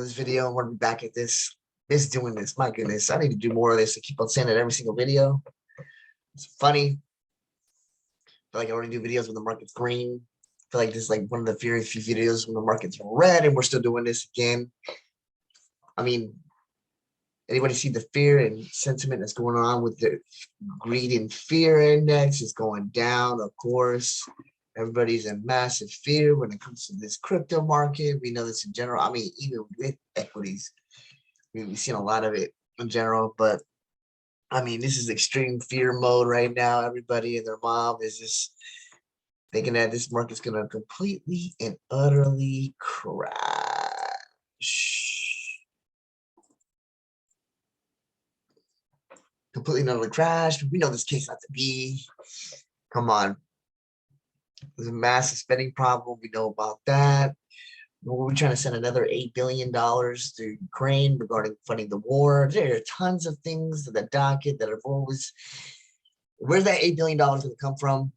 this video. We're gonna be back at this. Doing this. My goodness, I need to do more of this. I keep on saying it every single video. It's funny. I feel like I already do videos when the market's green. I feel like this is like one of the very few videos when the market's red, and we're still doing this again. I mean, anybody see the fear and sentiment that's going on with the greed and fear index is going down, of course. Everybody's in massive fear when it comes to this crypto market. We know this in general. I mean, even with equities, we've seen a lot of it in general. But I mean, this is extreme fear mode right now. Everybody and their mom is just thinking that this market's going to completely and utterly crash. Completely and utterly crash. We know this case not to be. Come on. There's a massive spending problem. We know about that. We're trying to send another $8 billion to Ukraine regarding funding the war. There are tons of things to the docket that are always, where's that $8 billion going to come from?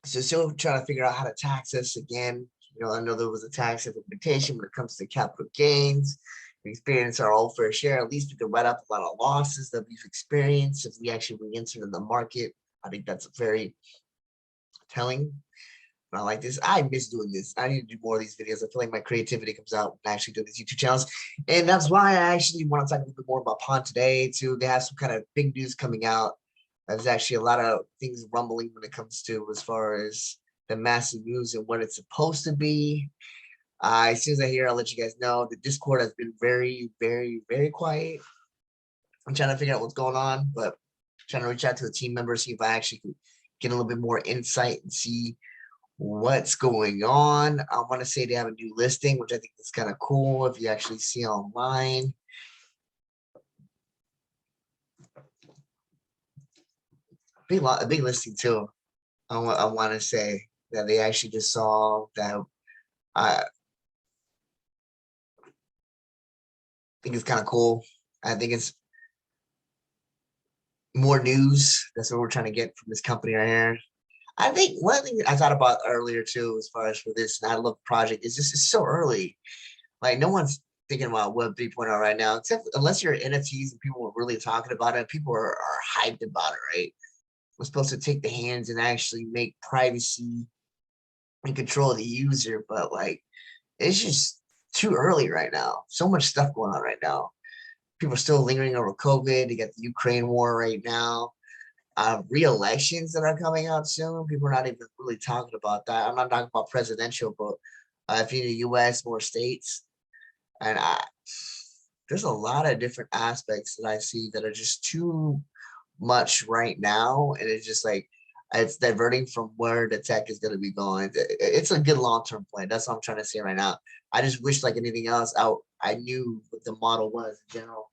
So still trying to figure out how to tax us again. You know, I know there was a tax implementation when it comes to capital gains. We experience our own fair share. At least we can write up a lot of losses that we've experienced if we actually re-enter in the market. I think that's very telling. I like this. I miss doing this. I need to do more of these videos. I feel like my creativity comes out when I actually do these YouTube channels. And that's why I actually want to talk a little bit more about Pawn today too. They have some kind of big news coming out. There's actually a lot of things rumbling when it comes to as far as the massive news and what it's supposed to be. As soon as I hear, I'll let you guys know. The Discord has been very, very, very quiet. I'm trying to figure out what's going on, but I'm trying to reach out to the team members, see if I actually can get a little bit more insight and see what's going on. I want to say they have a new listing, which I think is kind of cool if you actually see online. A big listing too. I want to say that they actually just saw that. I think it's kind of cool. I think it's more news. That's what we're trying to get from this company right here. I think one thing I thought about earlier too, as far as for this, and I love the project, is just it's so early. Like no one's thinking about Web 3.0 right now, except unless you're NFTs and people are really talking about it. People are hyped about it, right? We're supposed to take the hands and actually make privacy and control the user, but like it's just too early right now. So much stuff going on right now. People are still lingering over COVID. You got the Ukraine war right now. Re-elections that are coming out soon. People are not even really talking about that. I'm not talking about presidential, but if you're in the U.S., more states, and there's a lot of different aspects that I see that are just too much right now, and it's just like it's diverting from where the tech is going to be going. It's a good long-term plan. That's what I'm trying to say right now. I just wish, like anything else, I knew what the model was in general.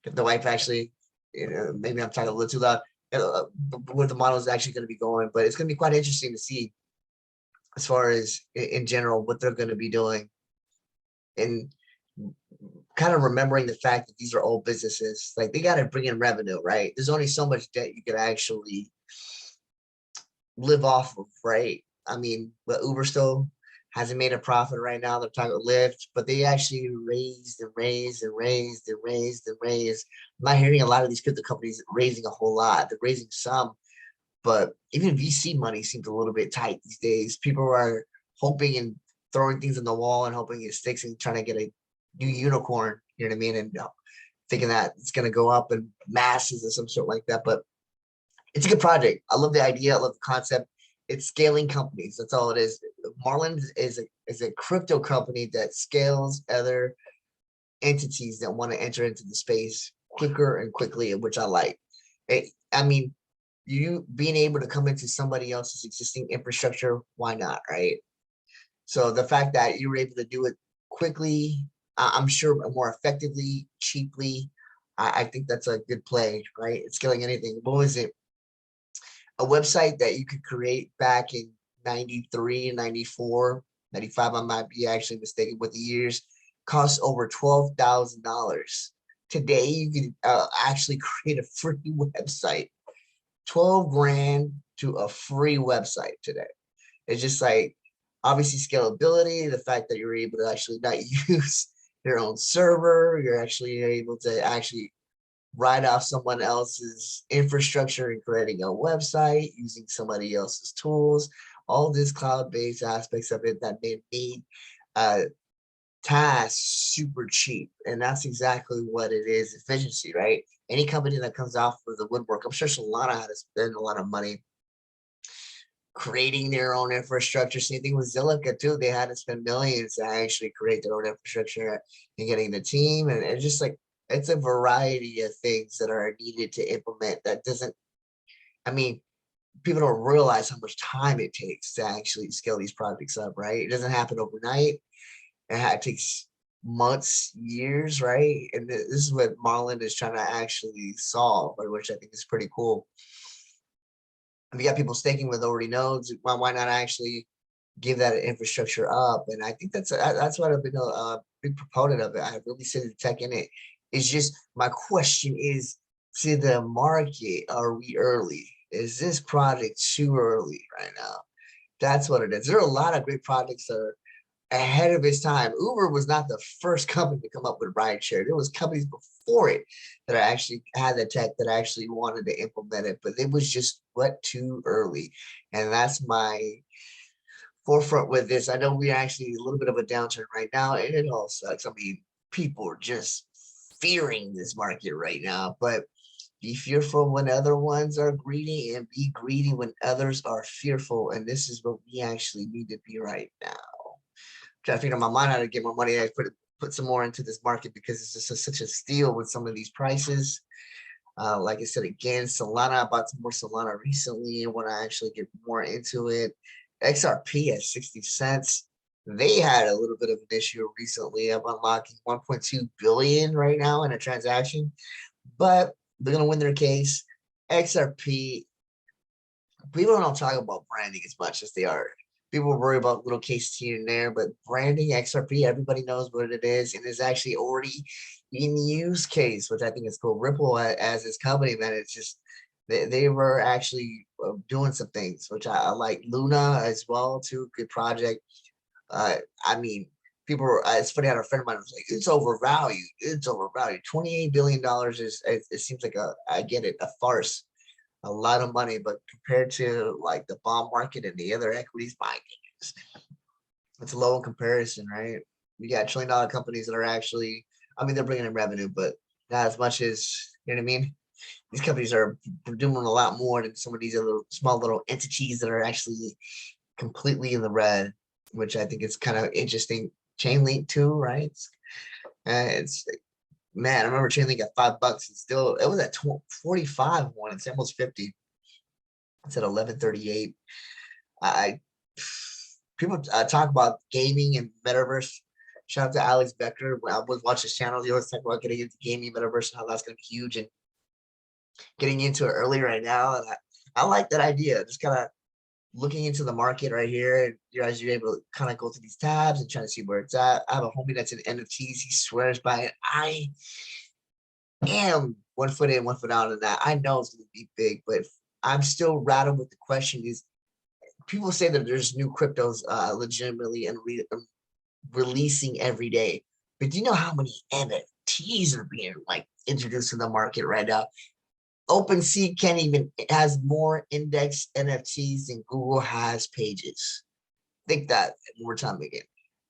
If the wife actually, you know, maybe I'm talking a little too loud, where the model is actually going to be going, but it's going to be quite interesting to see as far as in general what they're going to be doing, and kind of remembering the fact that these are old businesses. Like they got to bring in revenue, right? There's only so much debt you could actually live off of, right? I mean, but Uber still hasn't made a profit right now. They're talking Lyft, but they actually raised and raised and raised and raised and raised. I'm not hearing a lot of these crypto companies raising a whole lot. They're raising some, but even VC money seems a little bit tight these days. People are hoping and throwing things in the wall and hoping it sticks and trying to get a new unicorn, you know what I mean? And thinking that it's going to go up in masses or some sort like that. But it's a good project. I love the idea. I love the concept. It's scaling companies. That's all it is. Marlin is a crypto company that scales other entities that want to enter into the space quicker and quickly, which I like. I mean, you being able to come into somebody else's existing infrastructure, why not, right? So the fact that you were able to do it quickly, I'm sure more effectively, cheaply, I think that's a good play, right? It's scaling anything. What was it? A website that you could create back in 93, 94, 95, I might be actually mistaken with the years, costs over $12,000. Today, you can actually create a free website. 12 grand to a free website today. It's just like, Obviously, scalability, the fact that you're able to actually not use your own server, you're actually able to actually write off someone else's infrastructure and creating a website using somebody else's tools, all this cloud-based aspects of it that made tasks super cheap. And that's exactly what it is, efficiency, right? Any company that comes off with the woodwork, I'm sure Solana had to spend a lot of money creating their own infrastructure. Same thing with Zilliqa too. They had to spend millions to actually create their own infrastructure and getting the team. And it's just like, it's a variety of things that are needed to implement that doesn't, I mean, people don't realize how much time it takes to actually scale these projects up, right? It doesn't happen overnight. It takes months, years, right? And this is what Marlin is trying to actually solve, which I think is pretty cool. If you got people staking with already nodes, why not actually give that infrastructure up? And I think that's what I've been a big proponent of it. I really see the tech in it. It's just my question is to the market: are we early? Is this project too early right now? That's what it is. There are a lot of great projects that are ahead of its time. Uber was not the first company to come up with rideshare. There was companies before it that actually had the tech that actually wanted to implement it, but it was just too early. And that's my forefront with this. I know we're actually a little bit of a downturn right now, and it all sucks. I mean, people are just fearing this market right now, but be fearful when other ones are greedy and be greedy when others are fearful. And this is what we actually need to be right now. Trying to figure my mind how to get more money. I put some more into this market because it's just such a steal with some of these prices. Like I said, again, Solana, I bought some more Solana recently when I actually get more into it. XRP at 60 cents. They had a little bit of an issue recently of unlocking 1.2 billion right now in a transaction, but they're going to win their case. XRP, people don't talk about branding as much as they are. People worry about little cases here and there, but branding XRP, everybody knows what it is, and is actually already in use case, which I think is cool. Ripple as this company, man, it's just they were actually doing some things, which I like. Luna as well, too, good project. I mean, people were, it's funny how a friend of mine was like, it's overvalued. It's overvalued. $28 billion is, it seems like I get it, a farce. A lot of money, but compared to like the bond market and the other equities, my goodness, it's low in comparison, right? You got $1 trillion companies that are actually, I mean, they're bringing in revenue, but not as much as, you know what I mean? These companies are doing a lot more than some of these other small little entities that are actually completely in the red, which I think is kind of interesting. Chainlink too, right? It's man, I remember Chainlink at $5. It's still, it was at 45 one. It's almost 50. It's at 1138. I people talk about gaming and metaverse. Shout out to Alex Becker. When I was watching his channel, he always talk about getting into gaming metaverse and how that's going to be huge and getting into it early right now. And I like that idea. Just kind of looking into the market right here, and you're able to kind of go to these tabs and trying to see where it's at. I have a homie that's in NFTs. He swears by it. I am 1 foot in, 1 foot out of that. I know it's going to be big, but I'm still rattled with the question is people say that there's new cryptos legitimately and releasing every day. But do you know how many NFTs are being like introduced to the market right now? OpenSea can't even, it has more indexed NFTs than Google has pages. Think that one more time again.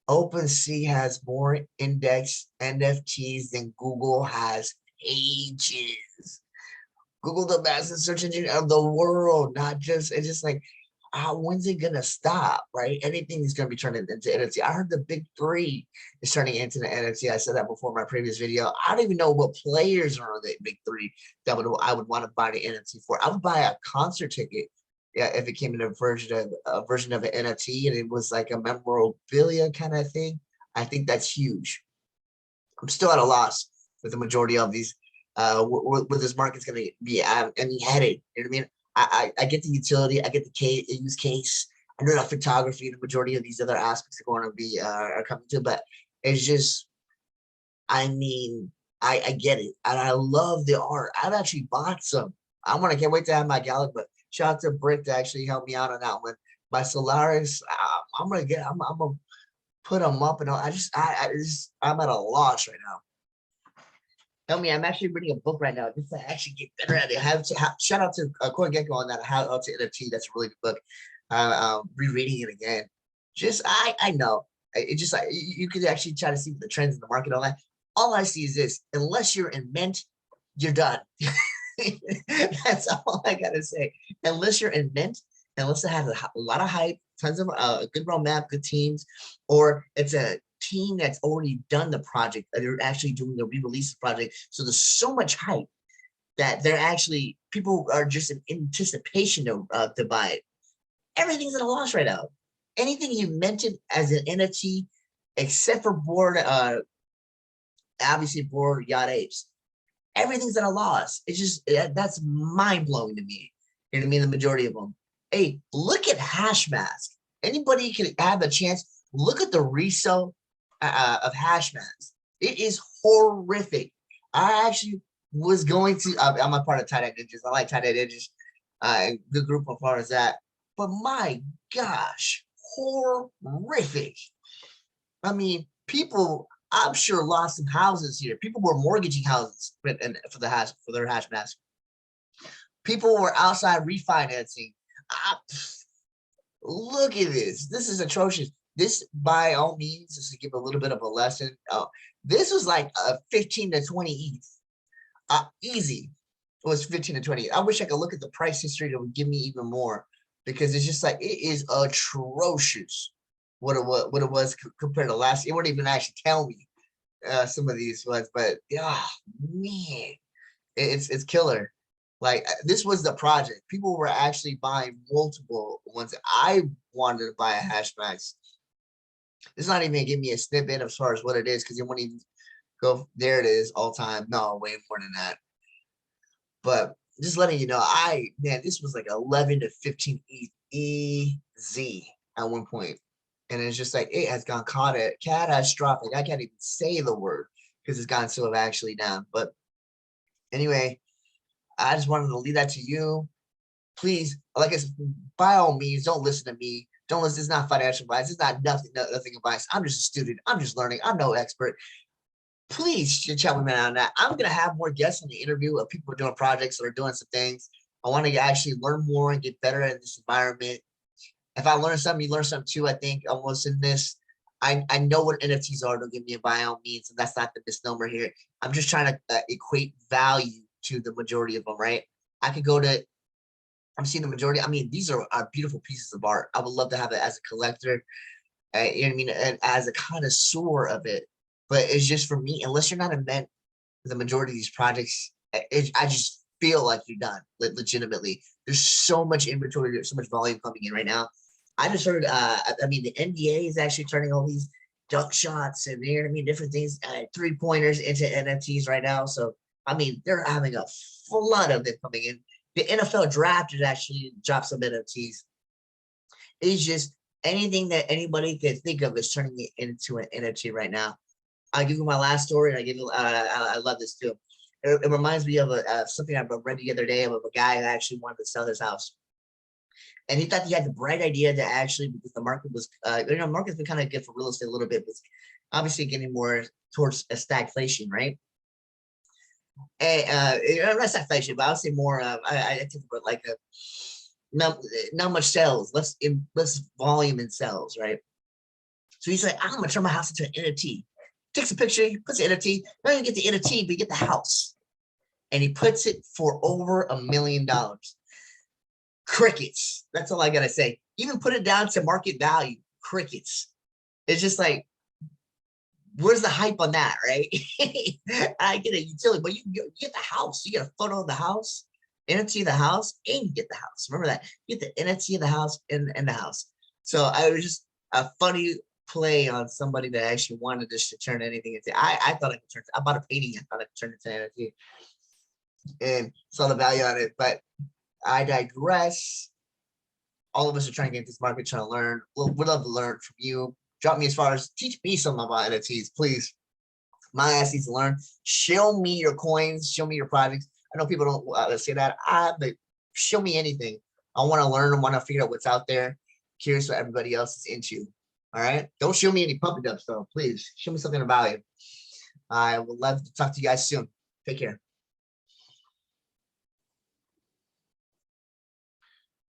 OpenSea has more indexed NFTs than Google has pages. Google, the massive search engine of the world, not just, it's just like, when's it gonna stop, right? Anything is gonna be turning into NFT. I heard the big three is turning into the NFT. I said that before in my previous video. I don't even know what players are on the big three that I would want to buy the NFT for. I would buy a concert ticket, yeah, if it came in a version of an NFT and it was like a memorabilia kind of thing. I think that's huge. I'm still at a loss with the majority of these, where this market's going to be headed. You know what I mean? I get the utility, I get the use case. I know that photography, the majority of these other aspects are going to be are coming to, but it's just, I mean, I get it, and I love the art. I've actually bought some. Can't wait to have my gallery. But shout out to Brick to actually help me out on that one. my Solaris, I'm gonna put them up, and I'm at a loss right now. Tell me, I'm actually reading a book right now just to actually get better at it. Shout out to CoinGecko on that, How to NFT. That's a really good book. Rereading it again. I know. It just like you could actually try to see the trends in the market, all that. All I see is this: unless you're in mint, you're done. That's all I gotta say. Unless you're in mint, unless it has a lot of hype, tons of a good roadmap, good teams, or it's a team that's already done the project, they're actually doing the re-release project. So there's so much hype that they're actually people are just in anticipation to buy it. Everything's at a loss right now. Anything you mentioned as an NFT, except for board, obviously board Yacht Apes, everything's at a loss. It's just that's mind blowing to me. You know what I mean? The majority of them. Hey, look at Hashmask. Anybody can have a chance. Look at the resale of Hashmask. It is horrific. I actually was going to. I'm a part of Tie-Dye Ninjas. I like Tie-Dye Ninjas. Good group as far as that. But my gosh, horrific. I mean, people, I'm sure, lost some houses here. People were mortgaging houses for their Hashmask. People were outside refinancing. Look at this. This is atrocious. This, by all means, just to give a little bit of a lesson. This was like a 15 to 20 ETH. Easy. It was 15 to 20. I wish I could look at the price history that would give me even more, because it's just like it is atrocious what it was compared to last. It wouldn't even actually tell me some of these ones, but yeah, man, it's killer. Like this was the project. People were actually buying multiple ones. I wanted to buy a Hashmask. It's not even giving me a snippet as far as what it is, because it won't even go. There it is, all time. No, way more than that. But just letting you know, man, this was like 11 to 15 EZ at one point. And it's just like, it has gone catastrophic. I can't even say the word because it's gone so actually down. But anyway, I just wanted to leave that to you. Please, like I said, by all means, don't listen to me. Don't listen. It's not financial advice. It's not nothing advice. I'm just a student. I'm just learning. I'm no expert. Please chat with me on that. I'm going to have more guests in the interview of people doing projects or doing some things. I want to actually learn more and get better in this environment. If I learn something, you learn something too. I think almost in this, I know what NFTs are. Don't give me a by all means, and that's not the misnomer here. I'm just trying to equate value to the majority of them, right? I could go to, I'm seeing the majority. I mean, these are beautiful pieces of art. I would love to have it as a collector, you know what I mean, and as a connoisseur of it. But it's just for me, unless you're not a mint, the majority of these projects, I just feel like you're done, legitimately. There's so much inventory, there's so much volume coming in right now. I just heard, I mean, the NBA is actually turning all these dunk shots and, you know what I mean, different things, 3-pointers into NFTs right now. So, I mean, they're having a flood of them coming in. The NFL draft has actually dropped some NFTs. It's just anything that anybody can think of is turning it into an NFT right now. I'll give you my last story, and I love this too. It reminds me of something I read the other day of a guy who actually wanted to sell his house. And he thought he had the bright idea to actually, because the market was, market's been kind of good for real estate a little bit, but obviously getting more towards a stagflation, right? And not stagflation, but I would say more, I think about like not much sales, less volume in sales, right? So he's like, I'm gonna turn my house into an NFT. Takes a picture, he puts the NFT, not even get the NFT, but you get the house. And he puts it for over $1 million. Crickets. That's all I gotta say. Even put it down to market value. Crickets. It's just like, where's the hype on that, right? I get a utility, but you get the house. You get a photo of the house, NFT of the house, and you get the house. Remember that. You get the NFT of the house and the house. So I was just a funny play on somebody that actually wanted this to turn anything into. I thought I could turn. I bought a painting. I thought I could turn it into NFT, and saw the value on it. But I digress. All of us are trying to get this market, trying to learn. We'd love to learn from you. Drop me as far as teach me something about NFTs, please. My ass needs to learn. Show me your coins. Show me your projects. I know people don't say that. But show me anything. I want to learn. I want to figure out what's out there. curious what everybody else is into. All right. Don't show me any puppy dubs though. Please show me something of value. I would love to talk to you guys soon. Take care.